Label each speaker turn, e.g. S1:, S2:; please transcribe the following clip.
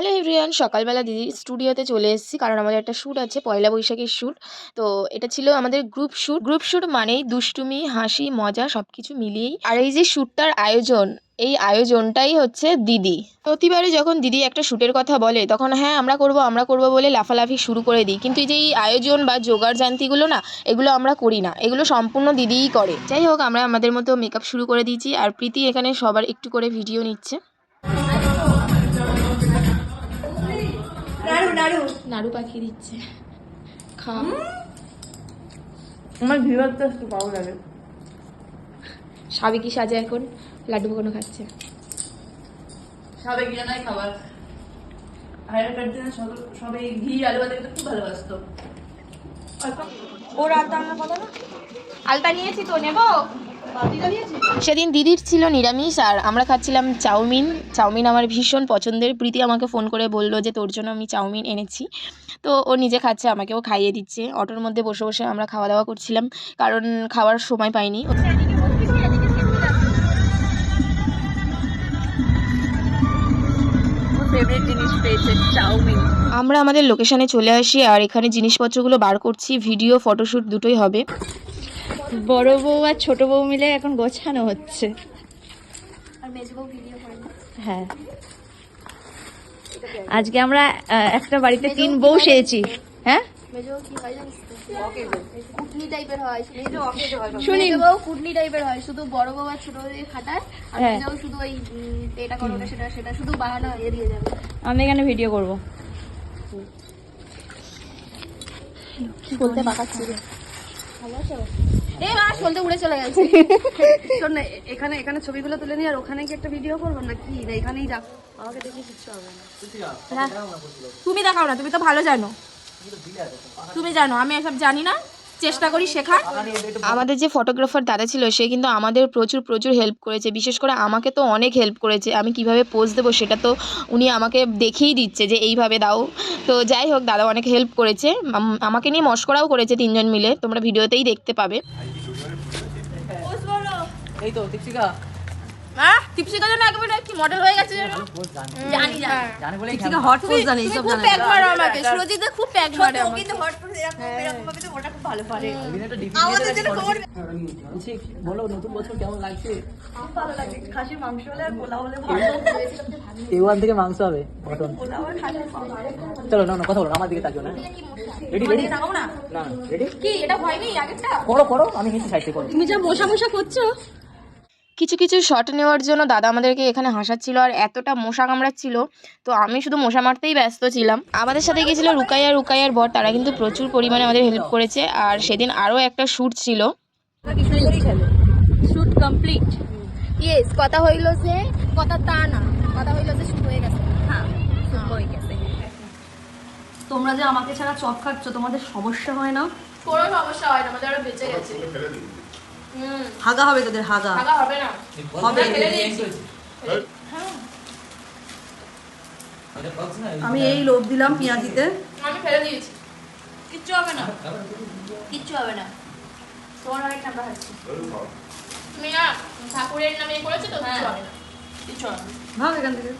S1: Hello everyone, সকালবেলা দিদির স্টুডিওতে চলে এসেছি কারণ আমাদের একটা শ্যুট আছে, পয়লা বৈশাখের শ্যুট। তো এটা ছিল আমাদের গ্রুপ শ্যুট মানেই দুষ্টুমি, হাসি, মজা সব কিছু মিলিয়েই। আর এই যে শ্যুটটার আয়োজন, এই আয়োজনটাই হচ্ছে দিদি। প্রতিবারে যখন দিদি একটা শ্যুটের কথা বলে তখন হ্যাঁ আমরা করব বলে লাফালাফি শুরু করে দিই, কিন্তু এই যে এই আয়োজন বা জোগাড় জান্তিগুলো না, এগুলো আমরা করি না, এগুলো সম্পূর্ণ দিদিই করে। যাই হোক, আমরা আমাদের মতো মেকআপ শুরু করে দিয়েছি আর প্রীতি এখানে সবার একটু করে ভিডিও নিচ্ছে। নাড়ু পাঠিয়ে দিচ্ছে, খাও।
S2: আমার ভিউয়ারটা একটু ভালো লাগে।
S1: সাবেকি সাজে এখন লাড্ডু বানানো খাচ্ছে।
S2: সাবেকি জানাই খাবার আগেকার দিনে সবাই ঘি আলু ভাজা খেতে খুব ভালোবাসতো। ওর আলতা আনার কথা না,
S1: আলতা নিয়েছি তো, নেবো। সেদিন দিদির ছিল নিরামিষ আর আমরা খাচ্ছিলাম চাউমিন আমার ভীষণ পছন্দের। প্রীতি আমাকে ফোন করে বললো যে তোর জন্য আমি চাউমিন এনেছি। তো ও নিজে খাচ্ছে, আমাকেও খাইয়ে দিচ্ছে। অটোর মধ্যে বসে বসে আমরা খাওয়া দাওয়া করছিলাম কারণ খাওয়ার সময় পাইনি।
S2: ফেভারিট জিনিস পেয়েছে চাউমিন।
S1: আমরা আমাদের লোকেশনে চলে আসি আর এখানে জিনিসপত্রগুলো বার করছি। ভিডিও ফটোশ্যুট দুটোই হবে।
S2: বড় বউ আর ছোট বউ মিলে এখন গোছানো হচ্ছে। হ্যাঁ, আজকে আমরা একটা বাড়িতে 3 বউ সেয়েছি। হ্যাঁ,
S3: কুটনি টাইপের হয়,
S2: শুনি
S3: কুটনি টাইপের হয়, শুধু বড় বউ আর ছোট বউ খাটায় আর মেজো শুধু ওই এটা করো না সেটা শুধু বাহানা এড়িয়ে যাবে।
S2: আমি এখানে ভিডিও করব।
S3: বলতে পাকাচ্ছি রে, ভালো আছো? এই মাস বলতে উড়ে চলে গেছে। শোন না, এখানে ছবিগুলো তুলে নি আর ওখানে কি একটা ভিডিও করবো নাকি? না এখানেই রাখ, আমাকে দেখে কিচ্ছু হবে না।
S2: তুমি দেখাও না, তুমি তো ভালো জানো, তুমি জানো, আমি এসব জানি না, চেষ্টা করি শেখার।
S1: আমাদের যে ফটোগ্রাফার দাদা ছিল সে কিন্তু আমাদের প্রচুর হেল্প করেছে। বিশেষ করে আমাকে তো অনেক হেল্প করেছে। আমি কিভাবে পোজ দেবো সেটা তো উনি আমাকে দেখিয়েই দিচ্ছে যে এইভাবে দাও। তো যাই হোক, দাদা অনেক হেল্প করেছে, আমাকে নিয়ে মশকরাও করেছে 3 জন মিলে। তোমরা ভিডিওতেই দেখতে পাবে।
S4: এই তো দীপশিকা।
S2: দীপশিকা যেন একেবারে কি মডেল হয়ে গেছে জানো? জানি
S4: জানে বলেই
S2: দীপশিকা হট পোজ জানে, এইসব জানে। প্যাক মারো আমাকে, সুরজিৎ খুব প্যাক মারে আমাকে। কিন্তু হট পোজ এরকম ভাবে তো ওটা খুব ভালো পারে।
S4: ওইদিন একটা ডিপি আমাদের জন্য খবর বলছি, বলো নতুন বছর কেমন লাগছে?
S3: খুব ভালো লাগে, খাসির মাংস হলে আর পোলাও হলে ভালো।
S4: A1 থেকে মাংস হবে মটন।
S3: পোলাও আর খাসির মাংস।
S4: চলো না কথা বলো, আমার দিকে তাকিও না। রেডি
S2: দেখাও না
S4: না রেডি
S2: কি, এটা হয়নি আগেরটা?
S4: করো আমি নিচে সাইডে করো।
S2: তুমি যা মশা করছো।
S1: কিছু শট নেওয়ার জন্য দাদা আমাদেরকে এখানে হাসাচ্ছিল আর এতটা মশা কামড়াচ্ছিল, তো আমি শুধু মশা মারতেই ব্যস্ত ছিলাম। আমাদের সাথে গিয়েছিল রুকাইয়ার বর, তারা কিন্তু প্রচুর পরিমাণে আমাদের হেল্প করেছে। আর সেদিন আরও একটা শ্যুট ছিল।
S2: Shoot complete.
S3: ইয়েস, কথা হইল যে, কথা তা না, কথা হইল যে শুরু হয়ে গেছে।
S2: হ্যাঁ, শুট হয়ে গেছে। তোমরা যে আমাকে ছাড়া চপ খাচ্ছ, তোমাদের সমস্যা হয় না?
S3: কোনো সমস্যা হয় না, আমাদের আরো বেঁচে গেছে।
S2: হাগা হবে তোদের, হাগা
S3: টাকা হবে না,
S2: হবে। আমি এই লোভ দিলাম পেঁয়াজিতে,
S3: আমি ফেলে দিয়েছি।
S2: কিচ্ছু হবে না,
S3: কিচ্ছু হবে না, তোমার অনেক টাকা আছে। তুমি না ঠাকুরের নামে করেছো তো, কিচ্ছু হবে না, কিচ্ছু হবে না।
S2: ভাগ এখান থেকে।